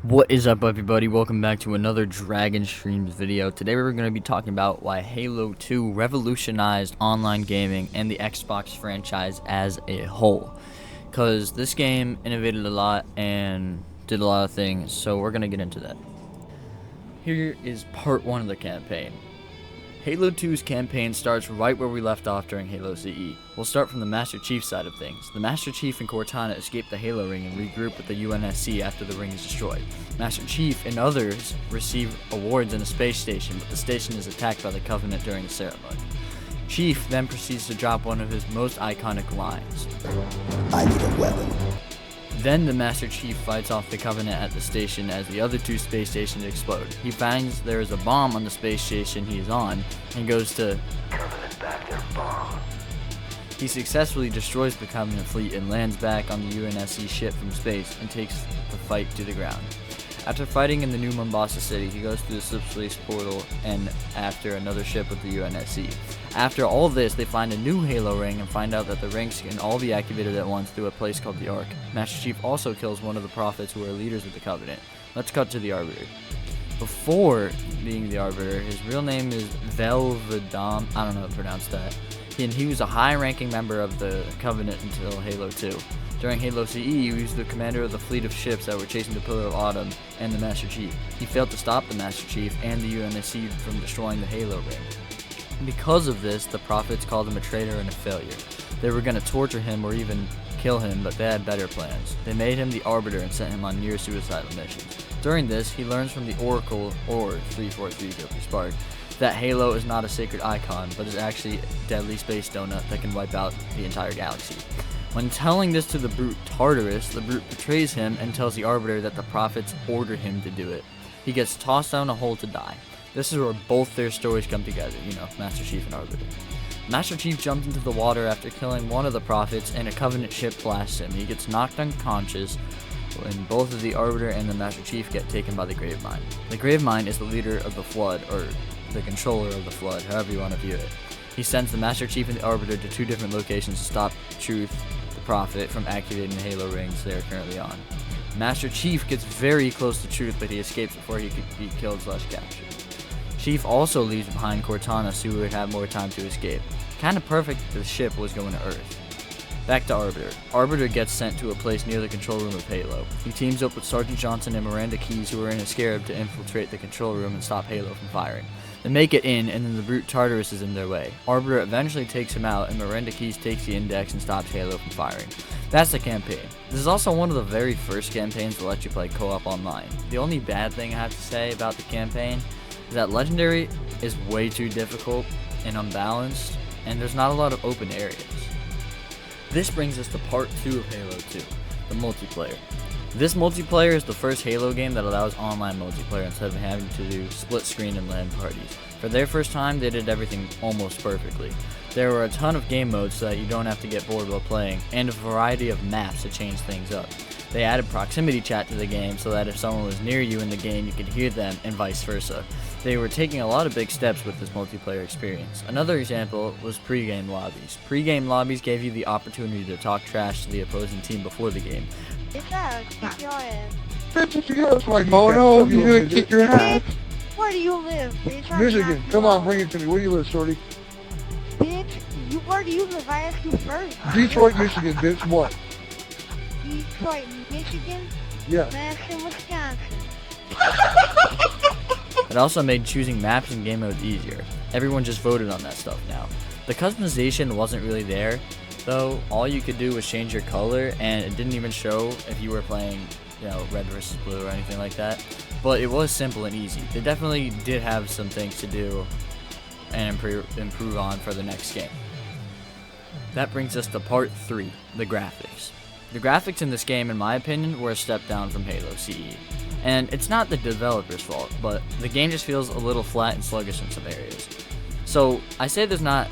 What is up, everybody? Welcome back to another Dragon Streams video. Today we're going to be talking about why Halo 2 revolutionized online gaming and the Xbox franchise as a whole. Because this game innovated a lot and did a lot of things, so we're going to get into that. Here is part 1 of the campaign. Halo 2's campaign starts right where we left off during Halo CE. We'll start from the Master Chief side of things. The Master Chief and Cortana escape the Halo ring and regroup with the UNSC after the ring is destroyed. Master Chief and others receive awards in a space station, but the station is attacked by the Covenant during the ceremony. Chief then proceeds to drop one of his most iconic lines. I need a weapon. Then the Master Chief fights off the Covenant at the station as the other two space stations explode. He finds there is a bomb on the space station he is on and goes to Covenant back their bomb. He successfully destroys the Covenant fleet and lands back on the UNSC ship from space and takes the fight to the ground. After fighting in the new Mombasa city, he goes through the subspace portal and after another ship with the UNSC. After all this, they find a new Halo ring and find out that the rings can all be activated at once through a place called the Ark. Master Chief also kills one of the prophets who are leaders of the Covenant. Let's cut to the Arbiter. Before being the Arbiter, his real name is Velvedam. I don't know how to pronounce that. And he was a high-ranking member of the Covenant until Halo 2. During Halo CE, he was the commander of the fleet of ships that were chasing the Pillar of Autumn and the Master Chief. He failed to stop the Master Chief and the UNSC from destroying the Halo ring. Because of this, the prophets called him a traitor and a failure. They were going to torture him or even kill him, but they had better plans. They made him the Arbiter and sent him on near-suicidal missions. During this, he learns from the Oracle, or 343 Guilty Spark, that Halo is not a sacred icon, but is actually a deadly space donut that can wipe out the entire galaxy. When telling this to the brute Tartarus, the brute betrays him and tells the Arbiter that the prophets ordered him to do it. He gets tossed down a hole to die. This is where both their stories come together, Master Chief and Arbiter. Master Chief jumps into the water after killing one of the prophets and a Covenant ship blasts him. He gets knocked unconscious when both of the Arbiter and the Master Chief get taken by the Gravemind. The Gravemind is the leader of the Flood, or the controller of the Flood, however you want to view it. He sends the Master Chief and the Arbiter to two different locations to stop Truth, the Prophet, from activating the Halo rings they are currently on. Master Chief gets very close to Truth, but he escapes before he could be killed/captured. Chief also leaves behind Cortana so he would have more time to escape. Kinda perfect if the ship was going to Earth. Back to Arbiter. Arbiter gets sent to a place near the control room of Halo. He teams up with Sergeant Johnson and Miranda Keyes, who are in a scarab, to infiltrate the control room and stop Halo from firing. They make it in, and then the brute Tartarus is in their way. Arbiter eventually takes him out, and Miranda Keyes takes the Index and stops Halo from firing. That's the campaign. This is also one of the very first campaigns to let you play co-op online. The only bad thing I have to say about the campaign is that Legendary is way too difficult and unbalanced, and there's not a lot of open areas. This brings us to part 2 of Halo 2, the multiplayer. This multiplayer is the first Halo game that allows online multiplayer instead of having to do split screen and LAN parties. For their first time, they did everything almost perfectly. There were a ton of game modes so that you don't have to get bored while playing, and a variety of maps to change things up. They added proximity chat to the game so that if someone was near you in the game, you could hear them and vice versa. They were taking a lot of big steps with this multiplayer experience. Another example was pre-game lobbies. Pre-game lobbies gave you the opportunity to talk trash to the opposing team before the game. It's that kick your ass. Oh no, you're gonna kick your ass. Bitch, where do you live, bitch? I'm Michigan, not come on, you. bring it to me. Where do you live, shorty? Bitch, where do you live? I asked you first. Detroit, Michigan, bitch. What? Detroit, Michigan? Yeah. Madison, Wisconsin. It also made choosing maps and game modes easier. Everyone just voted on that stuff now. The customization wasn't really there, though. All you could do was change your color, and it didn't even show if you were playing, red versus blue or anything like that. But it was simple and easy. They definitely did have some things to do and improve on for the next game. That brings us to part 3, the graphics. The graphics in this game, in my opinion, were a step down from Halo CE. And it's not the developer's fault, but the game just feels a little flat and sluggish in some areas. So I say it's not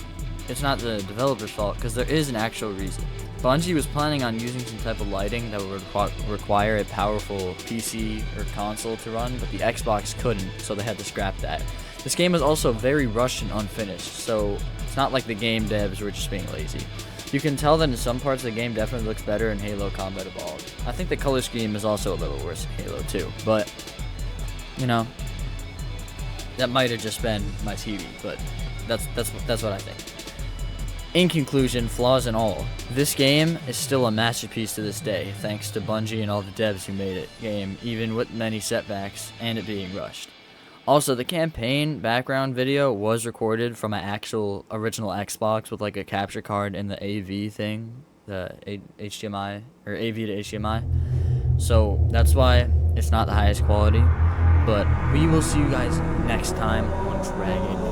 the developer's fault because there is an actual reason. Bungie was planning on using some type of lighting that would require a powerful PC or console to run, but the Xbox couldn't, so they had to scrap that. This game is also very rushed and unfinished, so it's not like the game devs were just being lazy. You can tell that in some parts of the game definitely looks better in Halo Combat Evolved. I think the color scheme is also a little worse in Halo too, but, you know, that might have just been my TV, but that's what I think. In conclusion, flaws and all, this game is still a masterpiece to this day, thanks to Bungie and all the devs who made it game, even with many setbacks and it being rushed. Also, the campaign background video was recorded from an actual original Xbox with like a capture card and the AV thing, the HDMI, or AV to HDMI. So that's why it's not the highest quality, but we will see you guys next time on Dragon